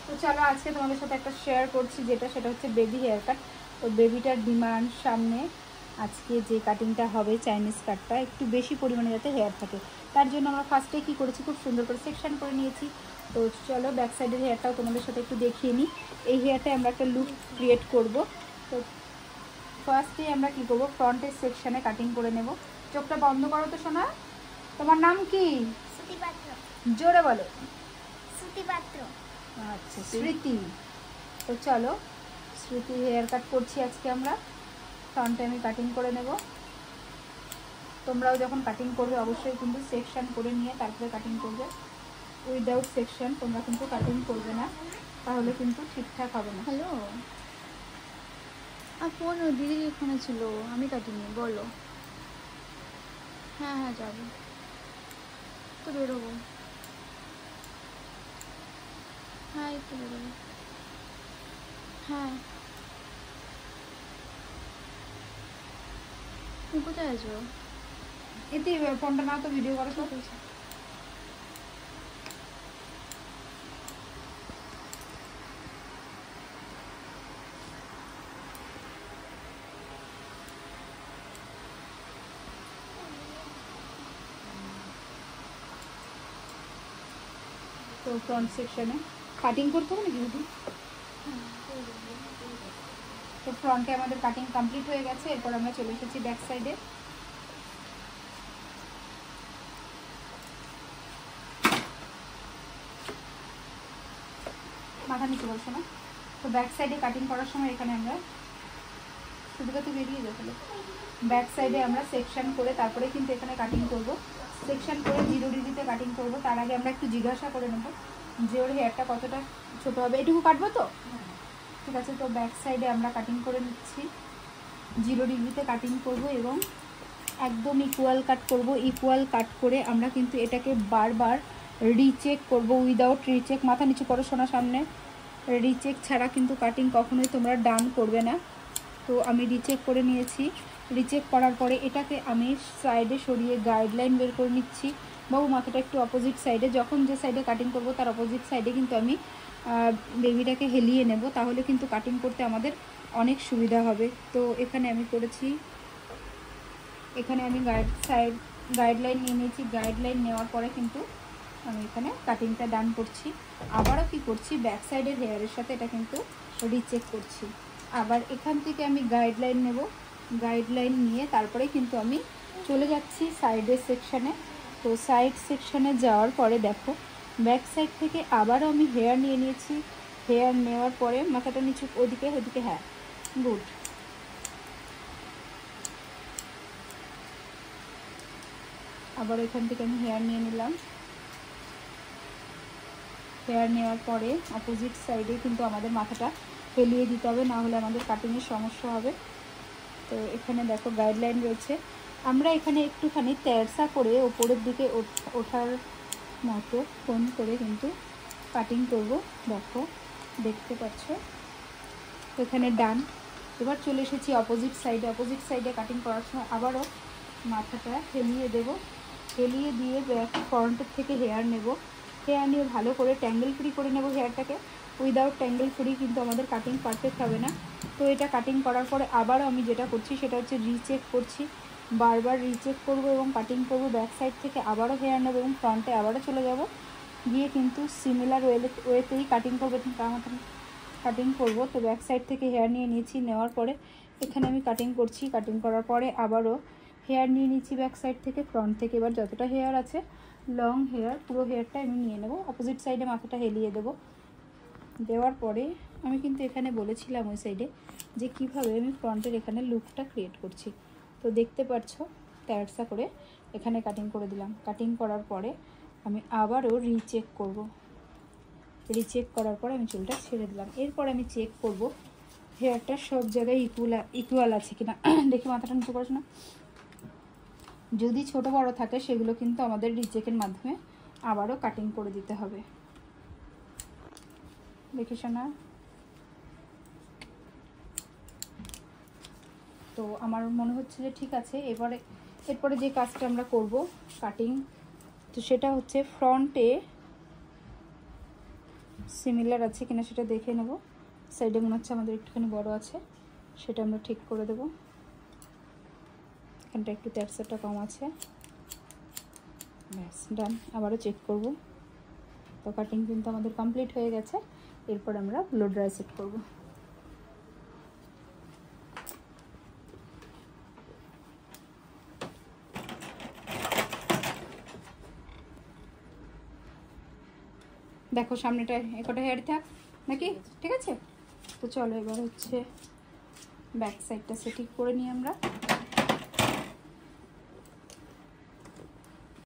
তো চলো আজকে তোমাদের সাথে একটা শেয়ার করছি, সেটা হচ্ছে বেবি হেয়ার কাট। তো বেবিটার ডিমান্ড সামনে আজকে যে কাটিংটা হবে চাইনিজ কাটটা একটু বেশি পরিমাণে যাতে হেয়ার থাকে, তার জন্য আমরা ফার্স্টে কী করেছি, খুব সুন্দর করে সেকশন করে নিয়েছি। তো চলো ব্যাক সাইডের হেয়ারটাও তোমাদের সাথে একটু দেখিয়ে নিই। এই হেয়ারটায় আমরা একটা লুক ক্রিয়েট করব। তো ফার্স্টে আমরা কী করবো, ফ্রন্টের সেকশানে কাটিং করে নেব। চোখটা বন্ধ করো তো শোনা। তোমার নাম কি? শ্রুতি পাত্র। জোরে বলো। শ্রুতি পাত্র। আচ্ছা স্মৃতি। তো চলো স্মৃতি হেয়ার কাট করছি আজকে আমরা। ফ্রন্টে আমি কাটিং করে নেব। তোমরাও যখন কাটিং করবে অবশ্যই কিন্তু সেকশন করে নিয়ে তারপরে কাটিং করবে। উইদাউট সেকশন তোমরা কিন্তু কাটিং করবে না, তাহলে কিন্তু ঠিকঠাক হবে না। হ্যালো, ফোন দিদি এখানে ছিল, আমি কাটিনি। বলো। হ্যাঁ হ্যাঁ যাবো তো, বেরোবো। হ্যাঁ একটু বেরোবো। হ্যাঁ তুমি কোথায় আছো? এতে ফোনটা না তো ভিডিও করো তো। তো ফ্রন্ট সেকশনে কাটিং করতে হবে নাকি দিদি? তো ফ্রন্টে আমাদের কাটিং কমপ্লিট হয়ে গেছে। এরপর আমরা চলে এসেছি ব্যাক সাইডে। মাথা নিচে বলছো না। তো ব্যাক সাইডে কাটিং করার সময় এখানে আমরা সুবিধাতে বেরিয়ে যাবে। ব্যাক সাইডে আমরা সেকশন করে তারপরে কিন্তু এখানে কাটিং করব। সেকশন করে 0 ডিগ্রিতে কাটিং করব। তার আগে আমরা একটু জিজ্ঞাসা করে নেব যে ওর হেয়ারটা কতটা ছোটো হবে। এটুকু কাটবো তো? ঠিক আছে। তো ব্যাক সাইডে আমরা কাটিং করে নিচ্ছি। 0 ডিগ্রিতে কাটিং করব এবং একদম ইকুয়াল কাট করব। ইকুয়াল কাট করে আমরা কিন্তু এটাকে বারবার রিচেক করব। উইদাউট রিচেক, মাথা নিচু করো শোনা সামনে। রিচেক ছাড়া কিন্তু কাটিং কখনোই তোমরা ডান করবে না। তো আমি রিচেক করে নিয়েছি। রিচেক করার পরে এটাকে আমি সাইডে সরিয়ে গাইডলাইন বের করে নিচ্ছি। বাবু মাথাটা একটু অপোজিট সাইডে, যখন যে সাইডে কাটিং করব তার অপোজিট সাইডে কিন্তু আমি বেবিটাকে হেলিয়ে নেব, তাহলে কিন্তু কাটিং করতে আমাদের অনেক সুবিধা হবে। তো এখানে আমি করেছি, এখানে আমি গাইডলাইন নিয়ে নিয়েছি। গাইডলাইন নেওয়ার পরে কিন্তু আমি এখানে কাটিংটা ডান করছি। আবারও কি করছি, ব্যাক সাইডের হেয়ারের সাথে এটা কিন্তু রিচেক করছি। আবার এখান থেকে আমি গাইডলাইন নেব। গাইডলাইন নিয়ে তারপরে কিন্তু আমি চলে যাচ্ছি সাইডের সেকশানে। তো সাইড সেকশানে যাওয়ার পরে দেখো ব্যাক সাইড থেকে আবারও আমি হেয়ার নিয়ে নিয়েছি। হেয়ার নেওয়ার পরে মাথাটা নিচু, ওদিকে ওদিকে, হ্যাঁ গুড। আবার এখান থেকে আমি হেয়ার নিয়ে নিলাম। হেয়ার নেওয়ার পরে অপোজিট সাইডে কিন্তু আমাদের মাথাটা ফেলিয়ে দিতে হবে, না হলে আমাদের কাটিংয়ের সমস্যা হবে। তো এখানে দেখো গাইডলাইন রয়েছে। আমরা এখানে একটুখানি তেরসা করে ওপরের দিকে ওঠার মতো কোণ করে কিন্তু কাটিং করব। দেখো দেখতে পাচ্ছ এখানে ডান। এবার চলে এসেছি অপোজিট সাইডে। অপোজিট সাইডে কাটিং করার সময় আবারও মাথাটা ফেলিয়ে দেব। ফেলিয়ে দিয়ে ব্যাক ফ্রন্টের থেকে হেয়ার নেব। হেয়ার নিয়ে ভালো করে ট্যাঙ্গেল ফ্রি করে নেব হেয়ারটাকে। উইদাউট ট্যাঙ্গেল ফ্রি কিন্তু আমাদের কাটিং পারফেক্ট হবে না। তো এটা কাটিং করার পরে আবারও আমি যেটা করছি সেটা হচ্ছে রিচেক করছি। বারবার রিচেক করব এবং কাটিং করব। ব্যাক সাইড থেকে আবারও হেয়ার নেব এবং ফ্রন্টে আবারও চলে যাব, গিয়ে কিন্তু সিমিলার ওয়েতেই কাটিং করবো। কাটিং করব। তো ব্যাক সাইড থেকে হেয়ার নিয়ে নিয়েছি। নেওয়ার পরে এখানে আমি কাটিং করছি। কাটিং করার পরে আবারও হেয়ার নিয়ে নিচ্ছি ব্যাক সাইড থেকে। ফ্রন্ট থেকে এবার যতটা হেয়ার আছে লং হেয়ার, পুরো হেয়ারটা আমি নিয়ে নেব। অপোজিট সাইডে মাথাটা হেলিয়ে দেব। দেওয়ার পরে আমি কিন্তু এখানে বলেছিলাম ওই সাইডে যে কিভাবে আমি ফ্রন্টের এখানে লুকটা ক্রিয়েট করছি। তো দেখতে পাচ্ছ তেরসা করে এখানে কাটিং করে দিলাম। কাটিং করার পরে আমি আবারও রিচেক করব। রিচেক করার পরে আমি চুলটা ছেড়ে দিলাম। এরপর আমি চেক করব হেয়ারটা সব জায়গায় ইকুয়াল আছে কিনা। দেখি মাথাটা নিচু করেছ না। যদি ছোট বড় থাকে সেগুলো কিন্তু আমাদের রিচেকের মাধ্যমে আবারও কাটিং করে দিতে হবে। দেখিস না। তো আমার মনে হচ্ছে যে ঠিক আছে। এরপরে যে কাজটা আমরা করব কাটিং, তো সেটা হচ্ছে ফ্রন্টে সিমিলার আছে কিনা সেটা দেখে নেব। সাইডে মনে হচ্ছে আমাদের একটুখানি বড় আছে, সেটা আমরা ঠিক করে দেব। এখানটা একটু তেরসাটা কম আছে, ব্যাস ডান। আবারও চেক করব। তো কাটিং কিন্তু আমাদের কমপ্লিট হয়ে গেছে। এরপর আমরা ব্লো ড্রাই সেট করব। দেখো সামনেটা একটা হেয়ার থাক নাকি, ঠিক আছে। তো চলো এবার হচ্ছে ব্যাক সাইডটা সেটিং করে নিই আমরা।